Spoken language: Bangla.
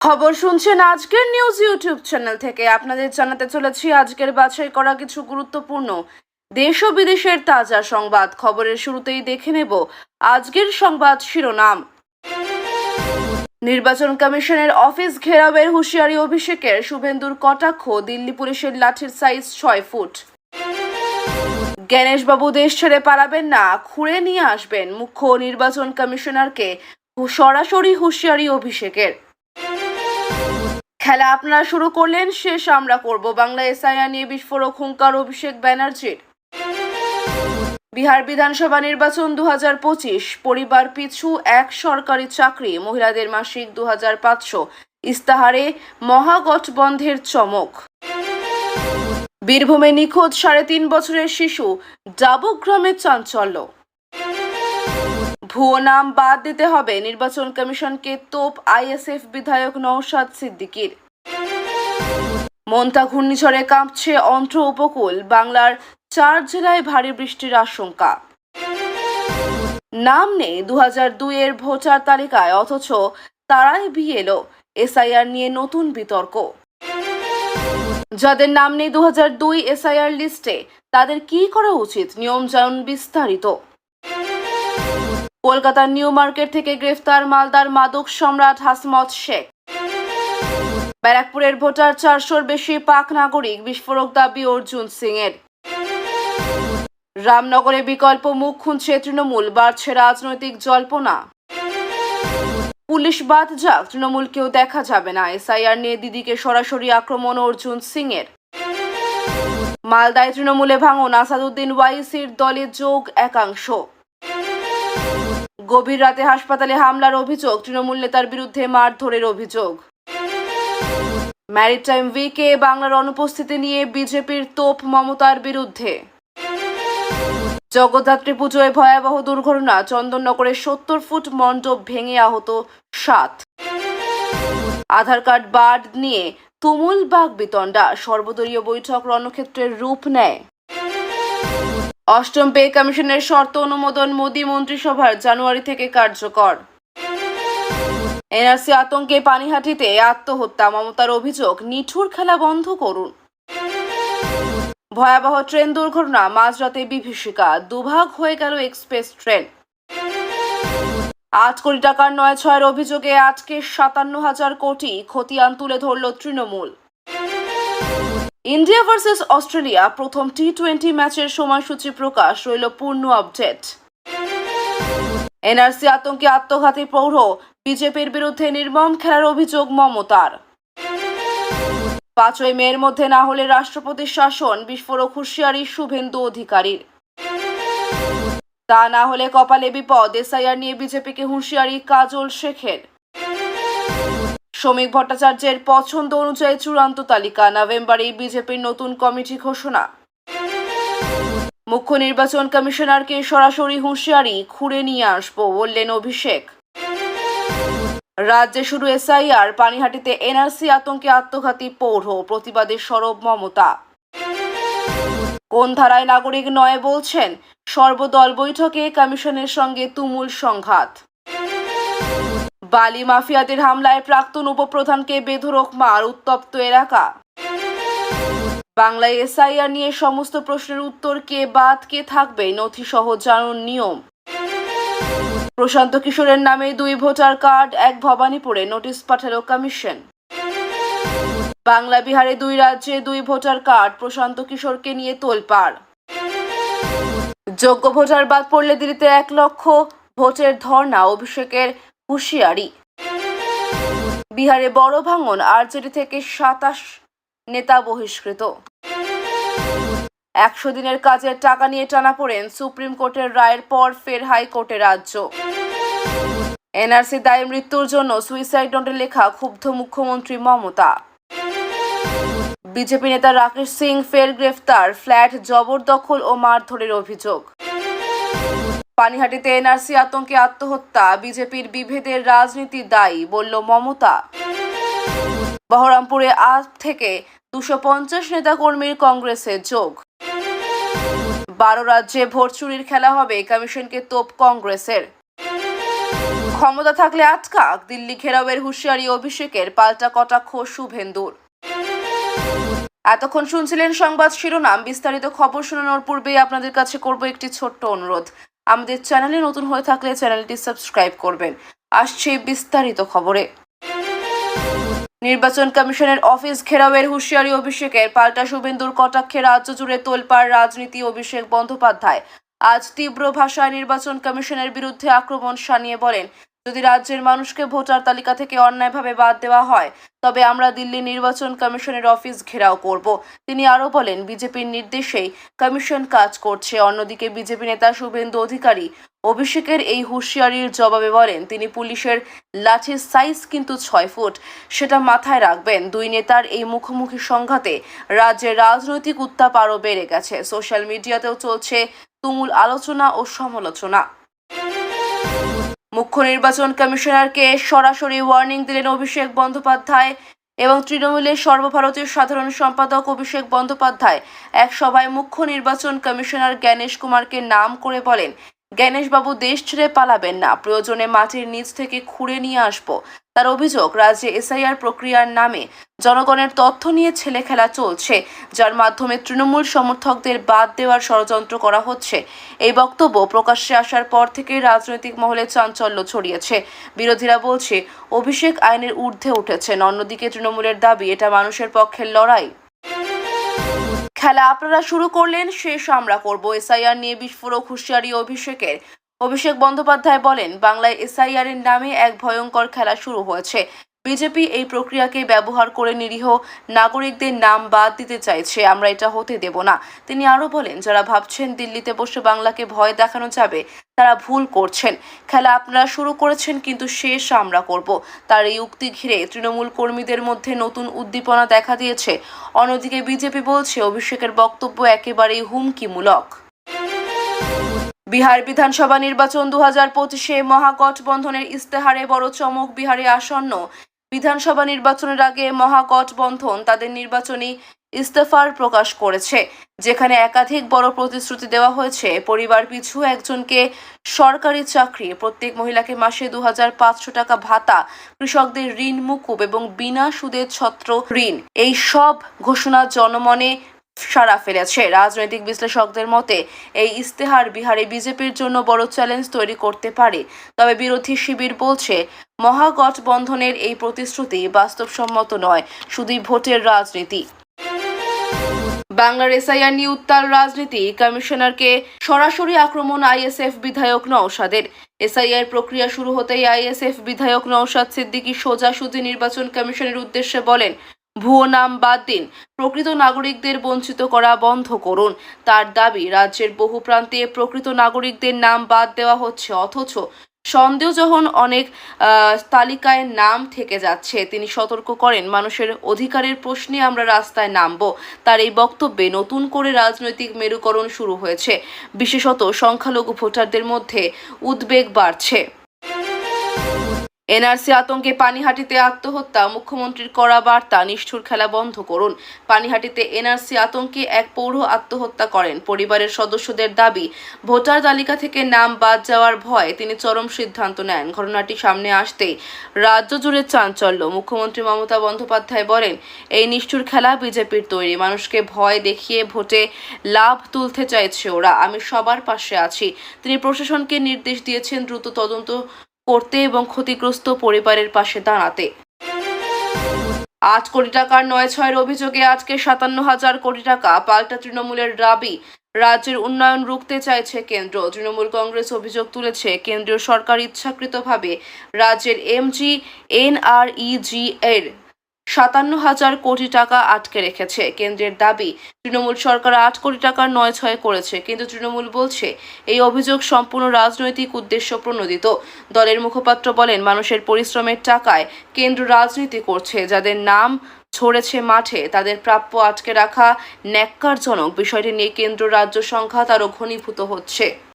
খবর শুনছেন আজকের নিউজ ইউটিউব চ্যানেল থেকে। আপনাদের জানাতে চলেছি আজকের বাছাই করা কিছু গুরুত্বপূর্ণ দেশ ও বিদেশের তাজা সংবাদ। খবরের শুরুতেই দেখে নেব আজকের সংবাদ শিরোনাম। নির্বাচন কমিশনের অফিস ঘেরাওয়ের হুঁশিয়ারি অভিষেকের, শুভেন্দুর কটাক্ষ, দিল্লি পুলিশের লাঠির সাইজ 6 ফুট। গণেশবাবু দেশ ছেড়ে পালাবেন না, খুঁড়ে নিয়ে আসবেন, মুখ্য নির্বাচন কমিশনারকে সরাসরি হুঁশিয়ারি অভিষেকের। খেলা আপনারা শুরু করলেন, শেষ আমরা করব, বাংলা এসআইআর নিয়ে বিস্ফোরক হুঙ্কার অভিষেক ব্যানার্জির। বিহার বিধানসভা নির্বাচন 2025, পরিবার পিছু এক সরকারি চাকরি, মহিলাদের মাসিক 2500, ইস্তাহারে মহাগঠবন্ধের চমক। বীরভূমে নিখোঁজ 3.5 বছরের শিশু, ডাবগ্রামে চাঞ্চল্য। ভুয়ো নাম বাদ দিতে হবে, নির্বাচন কমিশনকে তোপ আইএসএফ বিধায়ক নওশাদ সিদ্দিকীর। মন্তা ঘূর্ণিঝড়ে কাঁপছে অন্ধ্র উপকূল, বাংলার 4 জেলায় ভারী বৃষ্টির আশঙ্কা। নাম নেই 2002-এর ভোটার তালিকায়, অথচ তারাই বিএলও, এসআইআর নিয়ে নতুন বিতর্ক। যাদের নাম নেই 2002 এসআইআর লিস্টে, তাদের কি করা উচিত, নিয়ম জানুন বিস্তারিত। কলকাতার নিউ মার্কেট থেকে গ্রেফতার মালদার মাদক সম্রাট হাসমত শেখ। ব্যারাকপুরের ভোটার 400-র বেশি পাক নাগরিক, বিস্ফোরক দাবি অর্জুন সিং এর। রামনগরে বিকল্প মুখ খুঁজছে তৃণমূল, বাড়ছে রাজনৈতিক জল্পনা। পুলিশ বাদ যাক, তৃণমূলকেও দেখা যাবে না, এসআইআর নিয়ে দিদিকে সরাসরি আক্রমণ অর্জুন সিং এর। মালদায় তৃণমূলে ভাঙন, আসাদুদ্দিন ওয়াইসির দলে যোগ একাংশ। গভীর রাতে হাসপাতালে হামলার অভিযোগ, তৃণমূল নেতার বিরুদ্ধে মারধরের অভিযোগ। ম্যারিটাইম উইকে বাংলার অনুপস্থিতি নিয়ে বিজেপির তোপ মমতার বিরুদ্ধে। জগদ্ধাত্রী পুজোয় ভয়াবহ দুর্ঘটনা, চন্দননগরে 70 ফুট মণ্ডপ ভেঙে আহত 7। আধার কার্ড বাদ নিয়ে তুমুল বাকবিতণ্ডা, সর্বদলীয় বৈঠক রণক্ষেত্রের রূপ নেয়। অষ্টম পে কমিশনের শর্ত অনুমোদন, মোদী মন্ত্রিসভার জানুয়ারি থেকে কার্যকর। এনআরসি আতঙ্কে পানিহাটিতে আত্মহত্যা, মমতার অভিযোগ, নিঠুর খেলা বন্ধ করুন। ভয়াবহ ট্রেন দুর্ঘটনা, মাঝরাতে বিভীষিকা, দুভাগ হয়ে গেল এক্সপ্রেস ট্রেন। 8 কোটি টাকার 9-6 অভিযোগে আটকে 57,000 কোটি, খতিয়ান তুলে ধরল তৃণমূল। ইন্ডিয়া ভার্সেস অস্ট্রেলিয়া প্রথম টি20 ম্যাচের সময়সূচি প্রকাশ, রইল পূর্ণ আপডেট। এনআরসি আতঙ্কে আত্মঘাতী প্রৌঢ়, বিজেপির বিরুদ্ধে নির্মম খেলার অভিযোগ মমতার। 5ই মের মধ্যে না হলে রাষ্ট্রপতির শাসন, বিস্ফোরক হুঁশিয়ারি শুভেন্দু অধিকারীর। তা না হলে কপালে বিপদ, এসআইআর নিয়ে বিজেপিকে হুঁশিয়ারি কাজল শেখের। শ্রমিক ভট্টাচার্যের পছন্দ অনুযায়ী চূড়ান্ত তালিকা, নভেম্বরেই বিজেপির নতুন কমিটি ঘোষণা। মুখ্য নির্বাচন কমিশনারকে সরাসরি হুঁশিয়ারি, খুঁড়ে নিয়ে আসবো বললেন অভিষেক। রাজ্যে শুরু এসআইআর, পানিহাটিতে এনআরসি আতঙ্কে আত্মঘাতী প্রৌঢ়, প্রতিবাদে সরব মমতা। কোন ধারায় নাগরিক নয় বলছেন, সর্বদল বৈঠকে কমিশনের সঙ্গে তুমুল সংঘাত। বালি মাফিয়াদের হামলায় প্রাক্তন উপপ্রধানকে বেধড়ক মার, উত্তপ্ত এলাকা। বাংলায় এসআইআর নিয়ে সমস্ত প্রশ্নের উত্তর, কে বাদ কে থাকবে, নথিসহ জানুন নিয়ম। প্রশান্ত কিশোরের নামে 2 ভোটার কার্ড, এক ভবানীপুরে, নোটিশ পাঠালো কমিশন। বাংলা বিহারে 2 রাজ্যে 2 ভোটার কার্ড, প্রশান্ত কিশোরকে নিয়ে তোলপাড়। যোগ্য ভোটার বাদ পড়লে দিল্লিতে 1 লক্ষ ভোটের ধর্ণা, অভিষেকের হুঁশিয়ারি। বিহারে বড় ভাঙন, আরজেডি থেকে 27 নেতা বহিষ্কৃত। 100 দিনের কাজের টাকা নিয়ে টানাপোড়েন, সুপ্রিম কোর্টের রায়ের পর ফের হাইকোর্টে রাজ্য। এনআরসি দায়ে মৃত্যুর জন্য সুইসাইড নোটে লেখা, ক্ষুব্ধ মুখ্যমন্ত্রী মমতা। বিজেপি নেতা রাকেশ সিং ফের গ্রেফতার, ফ্ল্যাট জবরদখল ও মারধরের অভিযোগ। পানিহাটিতে এনআরসি আতঙ্কে আত্মহত্যা, বিজেপির বিভেদের রাজনীতি দায়ী বলল মমতা। বহরমপুরে আজ থেকে 250 নেতাকর্মীর কংগ্রেসে যোগ। 12 রাজ্যে ভোট চুরির খেলা হবে, কমিশনকে তোপ কংগ্রেসের। ক্ষমতা থাকলে আটকাক, দিল্লি ঘেরাওয়ের হুঁশিয়ারি অভিষেকের, পাল্টা কটাক্ষ শুভেন্দুর। এতক্ষণ শুনছিলেন সংবাদ শিরোনাম। বিস্তারিত খবর শোনানোর পূর্বেই আপনাদের কাছে করব একটি ছোট্ট অনুরোধ। আমাদের চ্যানেলে নতুন হয়ে থাকলে চ্যানেলটি সাবস্ক্রাইব করবেন। আসছে বিস্তারিত খবরে। নির্বাচন কমিশনের অফিস ঘেরাওয়ের হুঁশিয়ারি অভিষেকের, পাল্টা শুভেন্দুর কটাক্ষে রাজ্য জুড়ে তোলপাড় রাজনীতি। অভিষেক বন্দ্যোপাধ্যায় আজ তীব্র ভাষায় নির্বাচন কমিশনের বিরুদ্ধে আক্রমণ শানিয়ে বলেন, যদি রাজ্যের মানুষকে ভোটার তালিকা থেকে অন্যায়ভাবে বাদ দেওয়া হয় তবে আমরা দিল্লি নির্বাচন কমিশনের অফিস ঘেরাও করব। তিনি আরও বলেন, বিজেপির নির্দেশেই কমিশন কাজ করছে। অন্যদিকে বিজেপি নেতা শুভেন্দু অধিকারী অভিষেকের এই হুঁশিয়ারির জবাবে বলেন, তিনি পুলিশের লাঠির সাইজ কিন্তু 6 ফুট, সেটা মাথায় রাখবেন। দুই নেতার এই মুখোমুখি সংঘাতে রাজ্যের রাজনৈতিক উত্তাপ আরও বেড়ে গেছে। সোশ্যাল মিডিয়াতেও চলছে তুমুল আলোচনা ও সমালোচনা। মুখ্য নির্বাচন কমিশনারকে সরাসরি ওয়ার্নিং দিলেন অভিষেক বন্দ্যোপাধ্যায় এবং তৃণমূলের সর্বভারতীয় সাধারণ সম্পাদক অভিষেক বন্দ্যোপাধ্যায় এক সভায় মুখ্য নির্বাচন কমিশনার জ্ঞানেশ কুমারকে নাম করে বলেন, জ্ঞানেশবাবু দেশ ছেড়ে পালাবেন না, প্রয়োজনে মাটির নিচ থেকে খুঁড়ে নিয়ে আসবো। তার অভিযোগ, রাজ্যে এসআইআর প্রক্রিয়ার নামে জনগণের তথ্য নিয়ে ছেলেখেলা চলছে, যার মাধ্যমে তৃণমূল সমর্থকদের বাদ দেওয়ার ষড়যন্ত্র করা হচ্ছে। এই বক্তব্য প্রকাশ্যে আসার পর থেকে রাজনৈতিক মহলে চাঞ্চল্য ছড়িয়েছে। বিরোধীরা বলছে অভিষেক আইনের ঊর্ধ্বে উঠেছেন। অন্যদিকে তৃণমূলের দাবি, এটা মানুষের পক্ষের লড়াই। খেলা আপনারা শুরু করলেন, শেষ আমরা করব। এসআইআর নিয়ে বিস্ফোরক হুঁশিয়ারি অভিষেকের। অভিষেক বন্দ্যোপাধ্যায় বলেন, বাংলায় এসআইআর এর নামে এক ভয়ঙ্কর খেলা শুরু হয়েছে। বিজেপি এই প্রক্রিয়াকে ব্যবহার করে নিরীহ নাগরিকদের নাম বাদ দিতে চাইছে। আমরা এটা হতে দেব না। তিনি আরও বলেন, যারা ভাবছেন দিল্লিতে বসে বাংলাকে ভয় দেখানো যাবে তারা ভুল করছেন। খেলা আপনারা শুরু করেছেন, কিন্তু শেষ আমরা করব। তার এই উক্তি ঘিরে তৃণমূল কর্মীদের মধ্যে নতুন উদ্দীপনা দেখা দিয়েছে। অন্যদিকে বিজেপি বলছে অভিষেকের বক্তব্য একেবারেই হুমকিমূলক। বিহার বিধানসভা নির্বাচন 2025-এ মহাগঠবন্ধনের ইস্তেহারে বড় চমক। বিহারে আসন্ন বিধানসভা নির্বাচনের আগে মহাগঠবন্ধন তাদের নির্বাচনী ইস্তেফার প্রকাশ করেছে, যেখানে একাধিক বড় প্রতিশ্রুতি দেওয়া হয়েছে। পরিবার পিছু একজনকে সরকারি চাকরি, প্রত্যেক মহিলাকে মাসে 2500 টাকা ভাতা, কৃষকদের ঋণ মুকুব এবং বিনা সুদের ছত্র ঋণ, এই সব ঘোষণা জনমনে সাড়া ফেলেছে। রাজনৈতিক বিশ্লেষকদের মতে এই ইস্তেহার বিহারে বিজেপির জন্য বড় চ্যালেঞ্জ তৈরি করতে পারে। তবে বিরোধী শিবির বলছে, মহাগঠবন্ধনের এই প্রতিশ্রুতি বাস্তবসম্মত নয়, শুধুই ভোটের রাজনীতি। বাংলার এসআইআর নিয়ে উত্তাল রাজনীতি। কমিশনারকে সরাসরি আক্রমণ আইএসএফ বিধায়ক নওশাদের। এসআইআর প্রক্রিয়া শুরু হতেই আইএসএফ বিধায়ক নওশাদ সিদ্দিকী সোজাসুজি নির্বাচন কমিশনের উদ্দেশ্যে বলেন, ভুয়ো নাম বাদ দিন, প্রকৃত নাগরিকদের বঞ্চিত করা বন্ধ করুন। তার দাবি, রাজ্যের বহু প্রান্তে প্রকৃত নাগরিকদের নাম বাদ দেওয়া হচ্ছে, অথচ সন্দেহজনক অনেক তালিকায় নাম থেকে যাচ্ছে। তিনি সতর্ক করেন, মানুষের অধিকারের প্রশ্নে আমরা রাস্তায় নামব। তার এই বক্তব্যে নতুন করে রাজনৈতিক মেরুকরণ শুরু হয়েছে। বিশেষত সংখ্যালঘু ভোটারদের মধ্যে উদ্বেগ বাড়ছে। এনআরসি আতঙ্কে পানিহাটিতে আত্মহত্যা, মুখ্যমন্ত্রীর কড়া বার্তা, নিষ্ঠুর খেলা বন্ধ করুন। পানিহাটিতে এনআরসি আতঙ্কে এক পৌর আত্মহত্যা করেন। পরিবারের সদস্যদের দাবি, ভোটার তালিকা থেকে নাম বাদ যাওয়ার ভয়ে তিনি চরম সিদ্ধান্ত নেন। ঘটনাটি সামনে আসতেই রাজ্য জুড়ে চাঞ্চল্য। মুখ্যমন্ত্রী মমতা বন্দ্যোপাধ্যায় বলেন, এই নিষ্ঠুর খেলা বিজেপির তৈরি, মানুষকে ভয় দেখিয়ে ভোটে লাভ তুলতে চাইছে ওরা। আমি সবার পাশে আছি। তিনি প্রশাসনকে নির্দেশ দিয়েছেন দ্রুত তদন্ত করতে এবং ক্ষতিগ্রস্ত পরিবারের পাশে দাঁড়াতে। 8 কোটি টাকার 9-6 অভিযোগে আজকে 57,000 কোটি টাকা, পাল্টা তৃণমূলের দাবি, রাজ্যের উন্নয়ন রুখতে চাইছে কেন্দ্র। তৃণমূল কংগ্রেস অভিযোগ তুলেছে, কেন্দ্রীয় সরকার ইচ্ছাকৃতভাবে রাজ্যের MGNREGA এর 57,000 কোটি টাকা আটকে রেখেছে। কেন্দ্রের দাবি, তৃণমূল সরকার 8 কোটি টাকার 9-6 করেছে, কিন্তু তৃণমূল বলছে এই অভিযোগ সম্পূর্ণ রাজনৈতিক উদ্দেশ্য প্রণোদিত। দলের মুখপাত্র বলেন, মানুষের পরিশ্রমের টাকায় কেন্দ্র রাজনীতি করছে। যাদের নাম ছড়েছে মাঠে তাদের প্রাপ্য আটকে রাখা ন্যাক্কারজনক। বিষয়টি নিয়ে কেন্দ্র রাজ্য সংঘাত আরও ঘনীভূত হচ্ছে।